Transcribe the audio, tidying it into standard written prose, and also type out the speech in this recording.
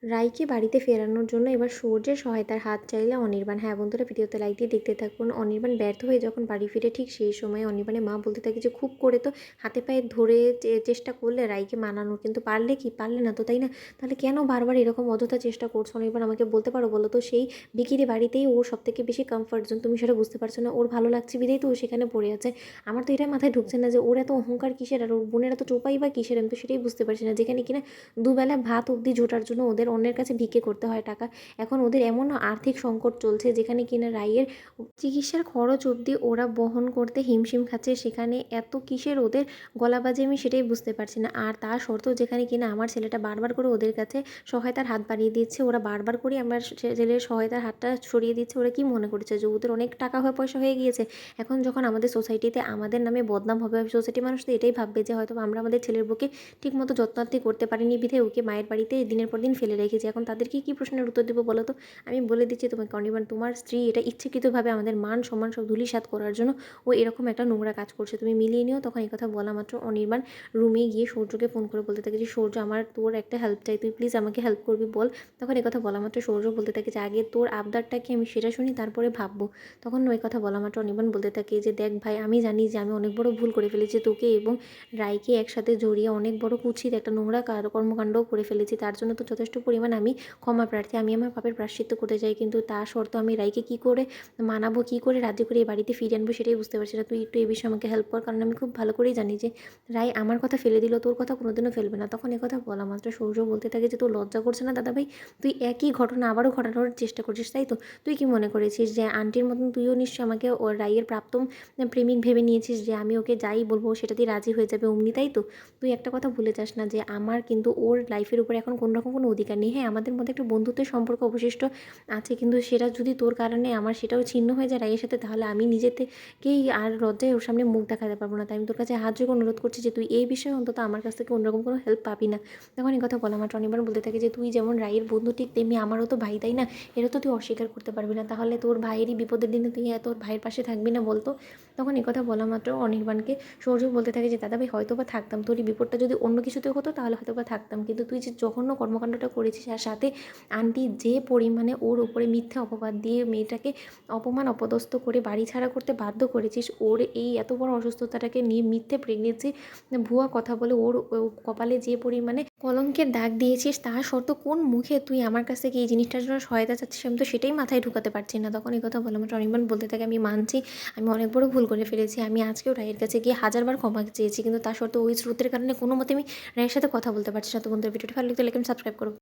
রাইকে বাড়িতে ফেরানোর জন্য এবার সূর্যের সহায়তার হাত চাইলে অনির্বাণ। হ্যাঁ বন্ধুরা, ভিডিওতে লাইক দিয়ে দেখতে থাকুন। অনির্বাণ ব্যর্থ হয়ে যখন বাড়ি ফিরে ঠিক সেই সময় অনির্বাণের মা বলতে থাকে যে খুব করে তো হাতে পায়ে ধরে চেষ্টা করলে রাইকে মানানোর, কিন্তু পারলে কি পারলে না তো, তাই না? তাহলে কেন বারবার এরকম অযথা চেষ্টা করছো অনির্বাণ, আমাকে বলতে পারো বলো তো? সেই বিকিরি বাড়িতেই ওর সব থেকে বেশি কমফর্ট জোন, তুমি সেটা বুঝতে পারছো না? ওর ভালো লাগছে বিধেই তো ও সেখানে পড়ে আছে। আমার তো এটা মাথায় ঢুকছে না যে ওর এত অহংকার কিসের আর ওর বোনের এত চোপাই বা কিসের, আমি তো সেটাই বুঝতে পারছি না। যেখানে কিনা দুবেলা ভাত অবধি জোটার জন্য ওদের অন্যের কাছে ভিক্ষে করতে হয় টাকা। এখন ওদের এমন আর্থিক সংকট চলছে যেখানে কিনা রাইয়ের চিকিৎসার খরচ অবধি ওরা বহন করতে হিমশিম খাচ্ছে। সেখানে এত কিসের ওদের গলাবাজি, আমি সেটাই বুঝতে পারছি না। আর তা সত্ত্বেও যেখানে কিনা আমার ছেলেটা বারবার করে ওদের কাছে সহায়তার হাত বাড়িয়ে দিচ্ছে, ওরা বারবার করে আমার ছেলের সহায়তার হাতটা সরিয়ে দিচ্ছে। ওরা কি মনে করছে যে ওদের অনেক টাকা পয়সা হয়ে গিয়েছে? এখন যখন আমাদের সোসাইটিতে আমাদের নামে বদনাম হবে, সোসাইটি মানুষ তো এটাই ভাববে যে হয়তো আমরা আমাদের ছেলের বুকে ঠিকমতো যত্নার্থী করতে পারিনি বিধে ওকে মায়ের বাড়িতে দিনের পর দিন ফেলে রেখেছি। এখন তাদেরকে কী প্রশ্নের উত্তর দেবো বলো তো? আমি বলে দিচ্ছি তোমাকে অনির্বাণ, তোমার স্ত্রী এটা ইচ্ছাকৃতভাবে আমাদের মান সম্মান সব ধূলিসাৎ করার জন্য ও এরকম একটা নোংরা কাজ করছে, তুমি মিলিয়ে নিও। তখন এই কথা বলা মাত্র অনির্বাণ রুমে গিয়ে সূর্যকে ফোন করে বলতে থাকে যে সূর্য, আমার তোর একটা হেল্প চাই, তুই প্লিজ আমাকে হেল্প করবি বল। তখন এই কথা বলা মাত্র সূর্য বলতে থাকে যে আগে তোর আবদারটা কি আমি সেটা শুনি, তারপরে ভাববো। তখন ওই কথা বলা মাত্র অনির্বাণ বলতে থাকে যে দেখ ভাই, আমি জানি যে আমি অনেক বড় ভুল করে ফেলেছি, তোকে এবং রায়কে একসাথে জড়িয়ে অনেক বড় কুৎসিত একটা নোংরা কর্মকাণ্ডও করে ফেলেছি। তার জন্য তো যথেষ্ট পরিমাণ আমি ক্ষমা প্রার্থী, আমি আমার পাপের প্রায়শ্চিত্ত করতে চাই। কিন্তু তা সত্ত্বেও আমি রাইকে কী করে মানাবো, কী করে রাজ্য করে এই বাড়িতে ফিরিয়ে আনবো সেটাই বুঝতে পারছি না। তুই একটু এই বিষয়ে আমাকে হেল্প কর, কারণ আমি খুব ভালো করেই জানি যে রাই আমার কথা ফেলে দিল, তোর কথা কোনোদিনও ফেলবে না। তখন কথা বলা মাত্র সূর্য বলতে থাকে যে তোর লজ্জা করছে না দাদা ভাই? তুই একই ঘটনা আবারও ঘটানোর চেষ্টা করছিস, তাই তো? তুই কি মনে করেছিস যে আন্টির মতন তুইও নিশ্চয়ই আমাকে ও রাইয়ের প্রাপ্তম প্রেমিক ভেবে নিয়েছিস, যে আমি ওকে যাই বলবো সেটাতেই রাজি হয়ে যাবে অমনি, তাই তো? তুই একটা কথা ভুলে যাস না যে আমার কিন্তু ওর লাইফের উপরে এখন কোনো রকম কোনো অধিকার নেই। হ্যাঁ, আমাদের মধ্যে একটা বন্ধুত্বের সম্পর্ক অবশিষ্ট আছে, কিন্তু সেটা যদি তোর কারণে আমার সেটাও ছিন্ন হয়ে যায় রাইয়ের সাথে, তাহলে আমি নিজে থেকেই আর লজ্জায় ওর সামনে মুখ দেখাতে পারবো না। তাই আমি তোর কাছে হাত জোড় অনুরোধ করছি যে তুই এই বিষয়ে অন্তত আমার কাছ থেকে অন্যরকম কোনো হেল্প পাবি না। তখন এই কথা বলা মাত্র অনির্বাণ বলতে থাকে যে তুই যেমন রাইয়ের বন্ধু ঠিক তেমনি আমারও তো ভাই, তাই না? এটা তো তুই অস্বীকার করতে পারবি না। তাহলে তোর ভাইয়েরই বিপদের দিনে তুই তোর ভাইয়ের পাশে থাকবি না বলতো? তখন এই কথা বলা মাত্র অনির্বাণকে সৌর্য বলতে থাকে যে দাদা ভাই, হয়তো বা থাকতাম, তোর এই বিপদটা যদি অন্য কিছুতে হতো তাহলে হয়তো বা থাকতাম, কিন্তু তুই যে জঘন্য কর্মকাণ্ডটা করেছিস, আর সাথে আন্টি যে পরিমাণে ওর উপরে মিথ্যে অপবাদ দিয়ে মেয়েটাকে অপমান অপদস্থ করে বাড়ি ছাড়া করতে বাধ্য করেছিস, ওর এই এত বড় অসুস্থতাটাকে নিয়ে মিথ্যে প্রেগনেন্সি ভুয়া কথা বলে ওর কপালে যে পরিমাণে কলঙ্কের দাগ দিয়েছিস, তা সত্ত্বেও কোন মুখে তুই আমার কাছ থেকে এই জিনিসটার জন্য সহায়তা চাচ্ছিস, আমি তো সেটাই মাথায় ঢুকাতে পারছি না। তখন এই কথা বলা মাত্র অনির্বাণ বলতে থাকে আমি মানছি আমি অনেক বড় ভুল করে ফেলেছি, আমি আজকেও রায়ের কাছে গিয়ে হাজারবার ক্ষমা চেয়েছি, কিন্তু তা সত্ত্বেও ওই স্রোতের কারণে কোনো মতে আমি রায়ের সাথে কথা বলতে পারছি না। তো বন্ধুরা, ভিডিওটি ভালো লাগলে লাইক এবং সাবস্ক্রাইব করো।